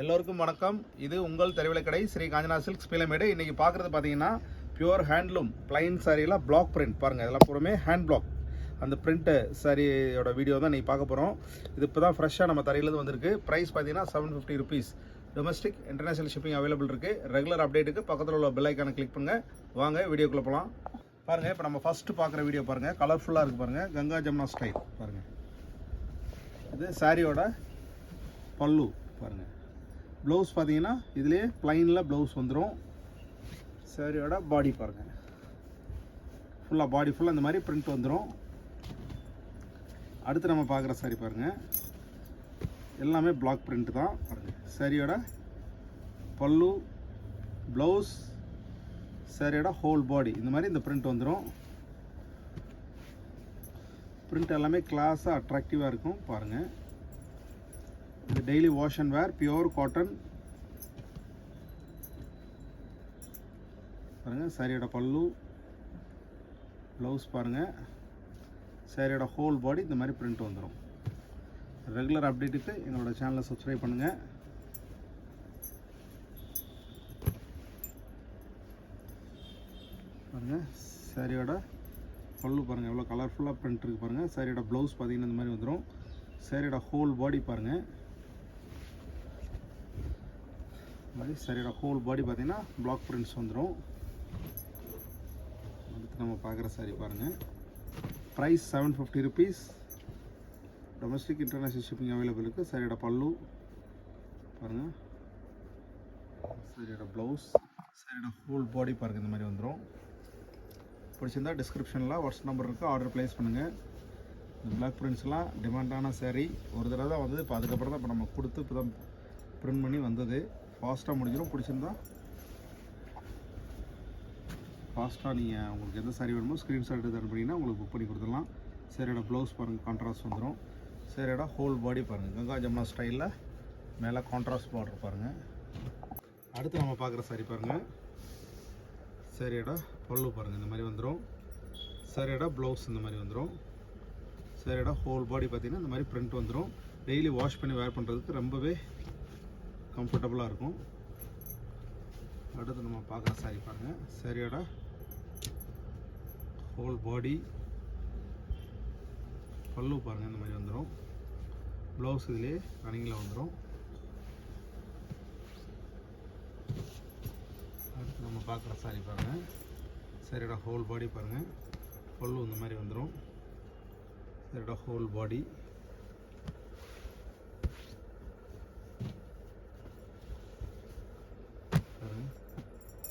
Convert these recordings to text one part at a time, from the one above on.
எல்லோருக்கும் வணக்கம். இது உங்கள் தெரிவிலக்கடை ஸ்ரீ காஞ்சனா சில்க்ஸ் பீலமேடு. இன்றைக்கி பார்க்குறது பார்த்தீங்கன்னா பியூர் ஹேண்ட்லூம் பிளைன் சாரியில் பிளாக் பிரிண்ட் பாருங்கள். இதெல்லாம் பூராமே ஹேண்ட் பிளாக் அந்த பிரிண்ட்டு சாரியோட வீடியோ தான் நீங்கள் பார்க்க போகிறோம். இது இப்போ தான் ஃப்ரெஷ்ஷாக நம்ம தரையிலேருந்து வந்திருக்கு. ப்ரைஸ் பார்த்தீங்கன்னா 750 rupees. Domestic international shipping available இருக்குது. ரெகுலர் அப்டேட்டுக்கு பக்கத்தில் உள்ள பெல் ஐக்கானை கிளிக் பண்ணுங்கள். வாங்க வீடியோக்குள்ளே போகலாம். பாருங்கள், இப்போ நம்ம ஃபஸ்ட்டு பார்க்குற வீடியோ பாருங்கள். கலர்ஃபுல்லாக இருக்குது பாருங்கள். கங்கா ஜமுனா ஸ்டைல் பாருங்கள். இது சாரியோட பல்லு பாருங்கள். ப்ளவுஸ் பார்த்தீங்கன்னா இதுலேயே ப்ளைனில் ப்ளவுஸ் வந்துடும். சாரியோட பாடி பாருங்கள், ஃபுல்லாக பாடி ஃபுல்லாக இந்த மாதிரி பிரிண்ட் வந்துடும். அடுத்து நம்ம பார்க்குற சாரி பாருங்கள், எல்லாமே பிளாக் பிரிண்ட் தான் பாருங்கள். சாரியோட பல்லு, ப்ளவுஸ், சாரியோட ஹோல் பாடி இந்த மாதிரி இந்த பிரிண்ட் வந்துடும். பிரிண்ட் எல்லாமே கிளாஸாக அட்ராக்டிவாக இருக்கும் பாருங்கள். இது daily wash and wear, pure cotton பாருங்கள். சாரியோட பல்லு, ப்ளவுஸ் பாருங்கள். சாரியோட ஹோல் பாடி இந்த மாதிரி பிரிண்ட் வந்துடும். ரெகுலர் அப்டேட்டுக்கு என்னோட சேனலை சப்ஸ்கிரைப் பண்ணுங்கள். பாருங்கள், சாரியோட பல்லு பாருங்கள் எவ்வளோ கலர்ஃபுல்லாக பிரிண்ட் இருக்குது பாருங்கள். சாரியோட ப்ளவுஸ் பார்த்தீங்கன்னா இந்த மாதிரி வந்துடும். சாரியோட ஹோல் பாடி பாருங்கள். மாதிரி சாரியோட ஹோல் பாடி பார்த்தீங்கன்னா பிளாக் பிரிண்ட்ஸ் வந்துடும். அடுத்து நம்ம பார்க்குற சாரி பாருங்கள். Price 750 rupees. Domestic international shipping available இருக்குது. சாரியோட பல்லு பாருங்கள். சாரியோட ப்ளவுஸ், சாரியோட ஹோல் பாடி பாருங்கள் இந்த மாதிரி வந்துடும். பிடிச்சிருந்தா டிஸ்கிரிப்ஷனில் வாட்ஸ்அப் நம்பர் இருக்குது, ஆர்டர் ப்ளேஸ் பண்ணுங்கள். இந்த பிளாக் பிரிண்ட்ஸ்லாம் டிமாண்டான சாரீ. ஒரு தடவை தான் வந்தது, இப்போ அதுக்கப்புறம் தான் இப்போ நம்ம கொடுத்து இப்போ தான் பிரிண்ட் பண்ணி வந்தது. ஃபாஸ்ட்டாக முடிஞ்சிடும். பிடிச்சிருந்தா ஃபாஸ்ட்டாக நீங்கள் உங்களுக்கு எந்த சாரி வேணுமோ ஸ்க்ரீன்ஷாட் எடுத்து அனுப்பினீங்கன்னா உங்களுக்கு புக் பண்ணி கொடுத்துடலாம். சாரியோட ப்ளவுஸ் பாருங்கள், கான்ட்ராஸ்ட் வந்துடும். சாரியோட ஹோல் பாடி பாருங்கள், கங்கா ஜமுனா ஸ்டைலில் மேலே கான்ட்ராஸ்ட் பார்டர் பாருங்கள். அடுத்து நம்ம பார்க்குற சாரி பாருங்கள். சாரியோட பல்லு பாருங்கள் இந்த மாதிரி வந்துடும். சாரியோட ப்ளவுஸ் இந்த மாதிரி வந்துடும். சாரியோட ஹோல் பாடி பார்த்திங்கன்னா இந்த மாதிரி பிரிண்ட் வந்துடும். டெய்லி வாஷ் பண்ணி வேர் பண்ணுறதுக்கு ரொம்பவே கம்ஃபர்டபுளாக இருக்கும். அடுத்து நம்ம பார்க்குற சாரி பாருங்கள். சாரியோட ஹோல் பாடி, பல்லு பாருங்கள் இந்த மாதிரி வந்துடும். ப்ளவுஸ் இதிலே ரன்னிங்கில் வந்துடும். அடுத்து நம்ம பார்க்குற சாரி பாருங்கள். சாரியோட ஹோல் பாடி பாருங்கள். பல்லு இந்த மாதிரி வந்துடும். சாரியோட ஹோல் பாடி,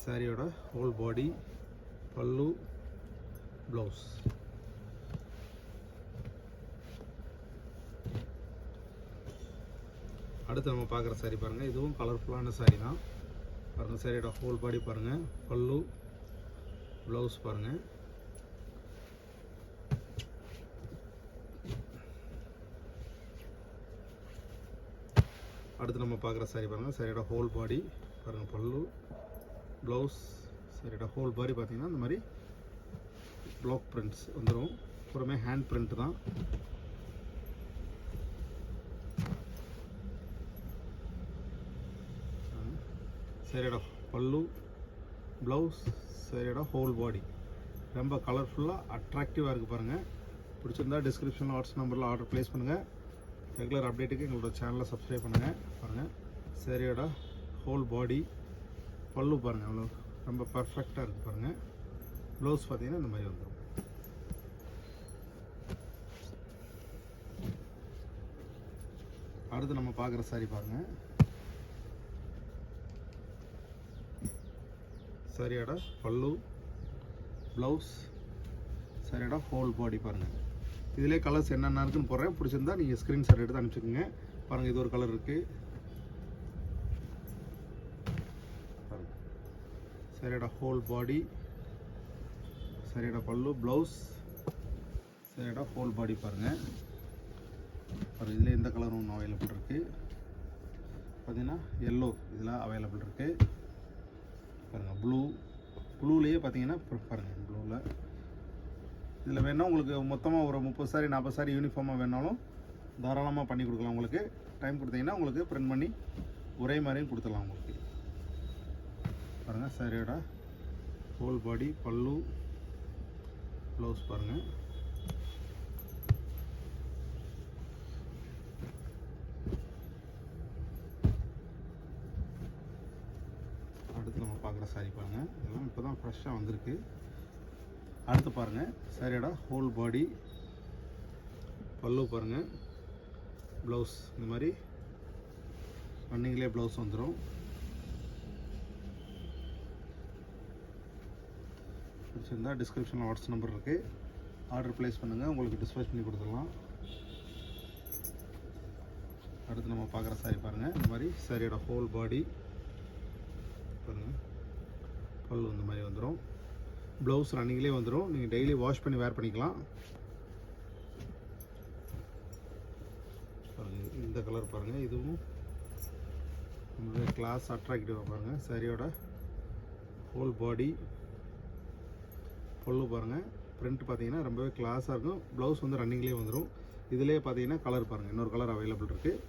சாரியோட ஹோல் பாடி, பல்லு, ப்ளவுஸ். அடுத்து நம்ம பார்க்குற சாரி பாருங்கள். இதுவும் கலர்ஃபுல்லான சாரி தான் பாருங்கள். சாரியோட ஹோல் பாடி பாருங்கள், பல்லு, ப்ளவுஸ் பாருங்கள். அடுத்து நம்ம பார்க்குற சாரி பாருங்கள். சாரியோட ஹோல் பாடி பாருங்கள், பல்லு, ப்ளவுஸ். சாரியோட ஹோல் பாடி பார்த்தீங்கன்னா இந்த மாதிரி பிளாக் பிரிண்ட்ஸ் வந்துடும். பூராமே ஹேண்ட் பிரிண்ட் தான். சாரியோட பல்லு, ப்ளவுஸ், சாரியோட ஹோல் பாடி ரொம்ப கலர்ஃபுல்லாக அட்ராக்டிவாக இருக்குது பாருங்கள். பிடிச்சிருந்தா டிஸ்கிரிப்ஷனில் வாட்ஸ்அப் நம்பரில் ஆர்டர் ப்ளேஸ் பண்ணுங்கள். ரெகுலர் அப்டேட்டுக்கு எங்களோட சேனலை சப்ஸ்கிரைப் பண்ணுங்கள். பாருங்கள், சாரியோட ஹோல் பாடி, பல்லு பாருங்கள் அவ்வளோ ரொம்ப பர்ஃபெக்டாக இருக்குது பாருங்கள். ப்ளவுஸ் பார்த்தீங்கன்னா இந்த மாதிரி வந்துடும். அடுத்து நம்ம பார்க்குற சாரி பாருங்கள். சாரியோட பல்லு, ப்ளவுஸ், சாரியோட ஹோல் பாடி பாருங்கள். இதிலே கலர்ஸ் என்னென்ன இருக்குன்னு போடுறேன். பிடிச்சிருந்தா நீங்கள் ஸ்க்ரீன்ஷாட் எடுத்து அனுப்பிச்சுக்கோங்க. பாருங்கள், இது ஒரு கலர் இருக்குது. சாரியோட ஹோல் பாடி, சாரியோட பல்லு, ப்ளவுஸ், சாரியோட ஹோல் பாடி பாருங்கள். பாருங்கள், இதில் எந்த கலரும் ஒன்று அவைலபிள் இருக்குது. பார்த்தீங்கன்னா எல்லோ இதில் அவைலபிள் இருக்குது. பாருங்கள், ப்ளூலேயே பார்த்தீங்கன்னா பாருங்கள் ப்ளூவில் இதில் வேணால் உங்களுக்கு மொத்தமாக ஒரு 30 சாரி 40 சாரி யூனிஃபார்மாக வேணாலும் தாராளமாக பண்ணி கொடுக்கலாம். உங்களுக்கு டைம் கொடுத்தீங்கன்னா உங்களுக்கு பிரிண்ட் பண்ணி ஒரே மாதிரியும் கொடுத்துடலாம் உங்களுக்கு. பாருங்கள் சாரியோட ஹோல் பாடி, பல்லு, ப்ளவுஸ் பாருங்கள். அடுத்து நம்ம பார்க்குற சாரி பாருங்கள், இதெல்லாம் இப்போ தான் ஃப்ரெஷ்ஷாக வந்திருக்கு. அடுத்து பாருங்கள் சாரியோட ஹோல் பாடி, பல்லு பாருங்கள், ப்ளவுஸ் இந்த மாதிரி ரன்னிங்லேயே ப்ளவுஸ் வந்துடும். பிடிச்சிருந்தா டிஸ்கிரிப்ஷனில் வாட்ஸ்அப் நம்பர் இருக்குது, ஆர்டர் ப்ளேஸ் பண்ணுங்கள், உங்களுக்கு டிஸ்பேச் பண்ணி கொடுத்துடலாம். அடுத்து நம்ம பார்க்குற சாரி பாருங்கள், இந்த மாதிரி சாரியோட ஹோல் பாடி பாருங்கள், பல்லு இந்த மாதிரி வந்துடும், ப்ளவுஸ் ரன்னிங்லேயே வந்துடும். நீங்கள் டெய்லி வாஷ் பண்ணி வேர் பண்ணிக்கலாம். பாருங்கள் இந்த கலர் பாருங்கள், இதுவும் ரொம்பவே கிளாஸ் அட்ராக்டிவாக பாருங்கள். சாரியோட ஹோல் பாடி, பல்லு பாருங்கள், பிரிண்ட் பார்த்தீங்கன்னா ரொம்பவே கிளாஸாக இருக்கும். ப்ளவுஸ் வந்து ரன்னிங்லேயே வந்துடும். இதிலே பார்த்தீங்கன்னா கலர் பாருங்கள், இன்னொரு கலர் அவைலபிள் இருக்குது.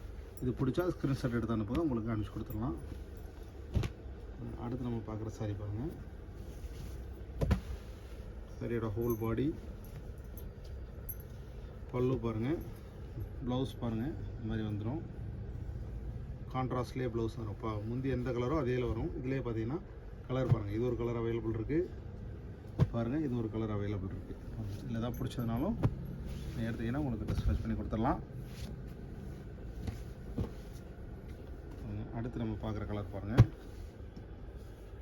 இது பிடிச்சா ஸ்க்ரீன்ஷாட் எடுத்து அனுப்புங்க, உங்களுக்கு அனுப்பிச்சி கொடுத்துடலாம். அடுத்து நம்ம பார்க்குற சாரி பாருங்கள், சாரியோட ஹோல் பாடி, பல்லு பாருங்கள், ப்ளவுஸ் பாருங்கள் இந்த மாதிரி வந்துடும். கான்ட்ராஸ்ட்லேயே ப்ளவுஸ் வரும். இப்போ முந்தி எந்த கலரோ அதே வரும். இதிலே பார்த்தீங்கன்னா கலர் பாருங்கள், இது ஒரு கலர் அவைலபிள் இருக்குது பாருங்கள், இது ஒரு கலர் அவைலபிள் இருக்குது. இல்லை தான் பிடிச்சதுனாலும் எடுத்தீங்கன்னா உங்களுக்கு டிஸ்பேச் பண்ணி கொடுத்துடலாம். அடுத்து நம்ம பார்க்குற கலர் பாருங்கள்,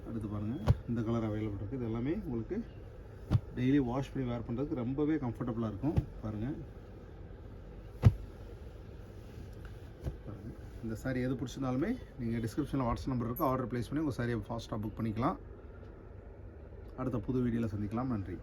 அடுத்து பாருங்கள் இந்த கலர் அவைலபிள் இருக்குது. இது எல்லாமே உங்களுக்கு டெய்லி வாஷ் பண்ணி வேர் பண்ணுறதுக்கு ரொம்பவே கம்ஃபர்டபுளாக இருக்கும். பாருங்கள் இந்த சாரி எது பிடிச்சிருந்தாலுமே நீங்கள் டிஸ்கிரிப்ஷனில் வாட்ஸ்அப் நம்பர் இருக்குது, ஆர்டர் ப்ளேஸ் பண்ணி உங்கள் சாரியை ஃபாஸ்ட்டாக புக் பண்ணிக்கலாம். அடுத்த புது வீடியோவில் சந்திக்கலாம். நன்றி.